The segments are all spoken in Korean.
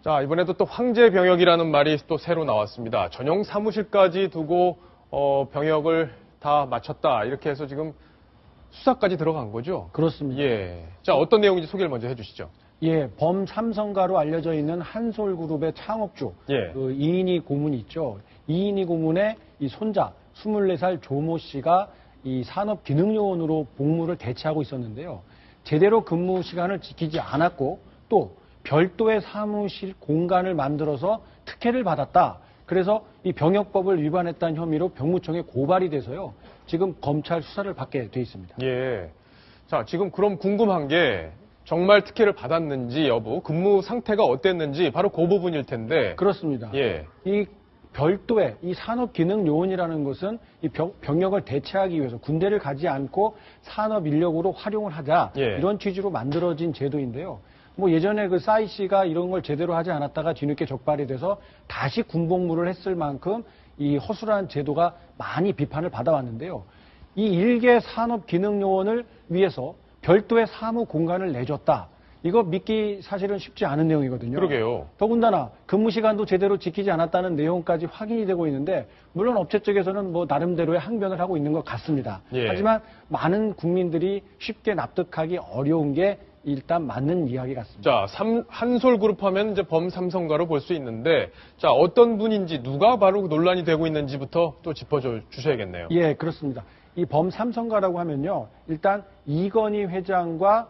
자, 이번에도 또 황제 병역이라는 말이 또 새로 나왔습니다. 전용 사무실까지 두고 병역을 다 마쳤다. 이렇게 해서 지금 수사까지 들어간 거죠? 그렇습니다. 예. 자, 어떤 내용인지 소개를 먼저 해주시죠. 예, 범삼성가로 알려져 있는 한솔그룹의 창업주, 예. 그 이인희 고문이 있죠. 이인희 고문의 이 손자, 24살 조모 씨가 이 산업기능요원으로 복무를 대체하고 있었는데요. 제대로 근무 시간을 지키지 않았고 또 별도의 사무실 공간을 만들어서 특혜를 받았다. 그래서 이 병역법을 위반했다는 혐의로 병무청에 고발이 돼서요. 지금 검찰 수사를 받게 돼 있습니다. 예. 자, 지금 그럼 궁금한 게 정말 특혜를 받았는지 여부, 근무 상태가 어땠는지 바로 그 부분일 텐데. 그렇습니다. 예. 이 별도의 이 산업기능요원이라는 것은 이 병역을 대체하기 위해서 군대를 가지 않고 산업 인력으로 활용을 하자 예. 이런 취지로 만들어진 제도인데요. 뭐 예전에 그 싸이 씨가 이런 걸 제대로 하지 않았다가 뒤늦게 적발이 돼서 다시 군복무를 했을 만큼 이 허술한 제도가 많이 비판을 받아왔는데요. 이 일개 산업기능요원을 위해서 별도의 사무 공간을 내줬다. 이거 믿기 사실은 쉽지 않은 내용이거든요. 그러게요. 더군다나 근무 시간도 제대로 지키지 않았다는 내용까지 확인이 되고 있는데 물론 업체 쪽에서는 뭐 나름대로의 항변을 하고 있는 것 같습니다. 예. 하지만 많은 국민들이 쉽게 납득하기 어려운 게 일단 맞는 이야기 같습니다. 자, 한솔그룹 하면 이제 범삼성가로 볼 수 있는데, 자, 어떤 분인지, 누가 바로 논란이 되고 있는지부터 또 짚어주셔야겠네요. 예, 그렇습니다. 이 범삼성가라고 하면요. 일단 이건희 회장과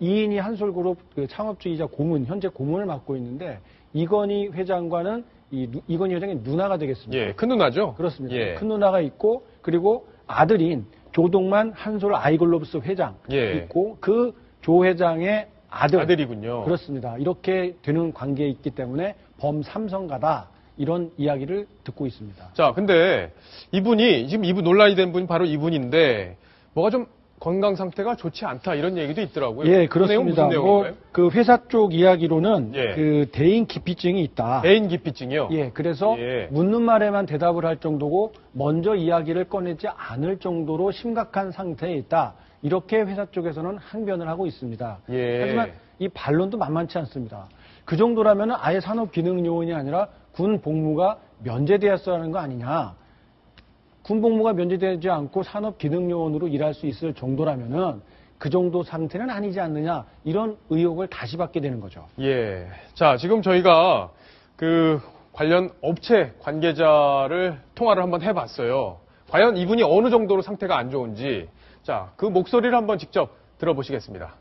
이인희 한솔그룹 그 창업주이자 고문, 현재 고문을 맡고 있는데 이건희 회장과는 이건희 회장의 누나가 되겠습니다. 예, 큰 누나죠? 그렇습니다. 예. 큰 누나가 있고 그리고 아들인 조동만 한솔 아이글로브스 회장 예. 있고 그 조 회장의 아들이군요. 그렇습니다. 이렇게 되는 관계에 있기 때문에 범삼성가다 이런 이야기를 듣고 있습니다. 자, 근데 지금 이분 논란이 된 분이 바로 이분인데, 뭐가 좀 건강 상태가 좋지 않다 이런 얘기도 있더라고요. 예, 그 내용은 그렇습니다. 무슨 내용인가요? 그 회사 쪽 이야기로는 예. 그 대인 기피증이 있다. 대인 기피증이요? 예, 그래서 예. 묻는 말에만 대답을 할 정도고 먼저 이야기를 꺼내지 않을 정도로 심각한 상태에 있다. 이렇게 회사 쪽에서는 항변을 하고 있습니다. 예. 하지만 이 반론도 만만치 않습니다. 그 정도라면 아예 산업기능요원이 아니라 군 복무가 면제되었어야 하는 거 아니냐. 군 복무가 면제되지 않고 산업기능요원으로 일할 수 있을 정도라면은 그 정도 상태는 아니지 않느냐. 이런 의혹을 다시 받게 되는 거죠. 예. 자, 지금 저희가 그 관련 업체 관계자를 통화를 한번 해봤어요. 과연 이분이 어느 정도로 상태가 안 좋은지. 자, 그 목소리를 한번 직접 들어보시겠습니다.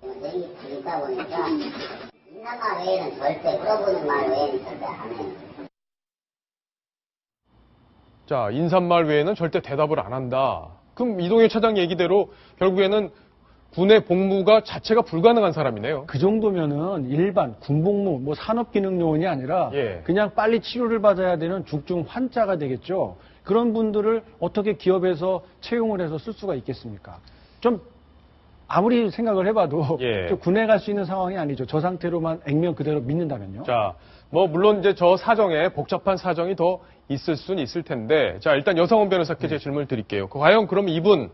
대기 있다 보니까 인사말 외에는 절대 물어보는 말 외에는 절대 안 해요. 자, 인사말 외에는 절대 대답을 안 한다. 그럼 이동현 차장 얘기대로 결국에는 군의 복무가 자체가 불가능한 사람이네요. 그 정도면은 일반 군복무, 뭐 산업기능요원이 아니라 예. 그냥 빨리 치료를 받아야 되는 죽중 환자가 되겠죠. 그런 분들을 어떻게 기업에서 채용을 해서 쓸 수가 있겠습니까? 좀 아무리 생각을 해봐도 예. 좀 군에 갈 수 있는 상황이 아니죠. 저 상태로만 액면 그대로 믿는다면요. 자, 뭐 물론 이제 저 사정에 복잡한 사정이 더 있을 수는 있을 텐데, 자, 일단 여성원 변호사께 제 질문을 드릴게요. 과연 그럼 이분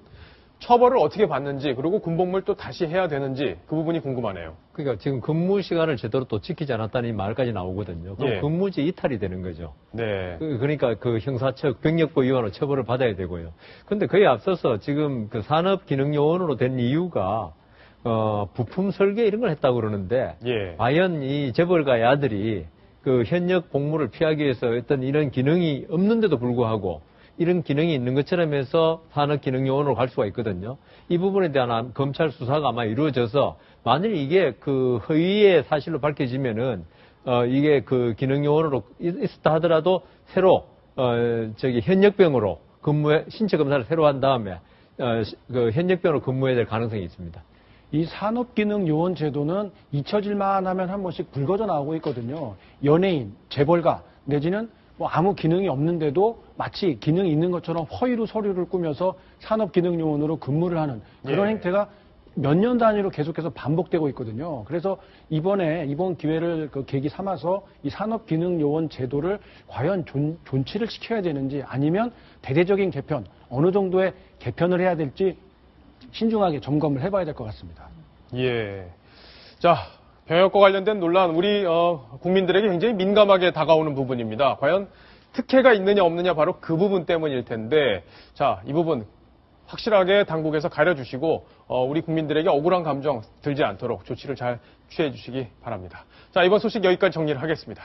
처벌을 어떻게 받는지, 그리고 군복무를 또 다시 해야 되는지 그 부분이 궁금하네요. 그러니까 지금 근무 시간을 제대로 또 지키지 않았다는 말까지 나오거든요. 그럼 예. 근무지 이탈이 되는 거죠. 네. 그러니까 그 형사처 병력법 위반으로 처벌을 받아야 되고요. 근데 그에 앞서서 지금 그 산업기능요원으로 된 이유가 부품 설계 이런 걸 했다고 그러는데 예. 과연 이 재벌가의 아들이 그 현역 복무를 피하기 위해서 어떤 이런 기능이 없는데도 불구하고 이런 기능이 있는 것처럼 해서 산업기능요원으로 갈 수가 있거든요. 이 부분에 대한 검찰 수사가 아마 이루어져서 만일 이게 그 허위의 사실로 밝혀지면은 이게 그 기능요원으로 있었다 하더라도 새로 현역병으로 신체 검사를 새로 한 다음에 그 현역병으로 근무해야 될 가능성이 있습니다. 이 산업기능요원 제도는 잊혀질만 하면 한 번씩 불거져 나오고 있거든요. 연예인, 재벌가 내지는 뭐 아무 기능이 없는데도 마치 기능이 있는 것처럼 허위로 서류를 꾸며서 산업기능요원으로 근무를 하는 그런 예. 행태가 몇 년 단위로 계속해서 반복되고 있거든요. 그래서 이번 기회를 그 계기 삼아서 이 산업기능요원 제도를 과연 존치를 시켜야 되는지 아니면 대대적인 개편, 어느 정도의 개편을 해야 될지 신중하게 점검을 해봐야 될 것 같습니다. 예. 자, 병역과 관련된 논란, 우리 국민들에게 굉장히 민감하게 다가오는 부분입니다. 과연 특혜가 있느냐 없느냐 바로 그 부분 때문일 텐데, 자, 이 부분 확실하게 당국에서 가려주시고 우리 국민들에게 억울한 감정 들지 않도록 조치를 잘 취해 주시기 바랍니다. 자, 이번 소식 여기까지 정리를 하겠습니다.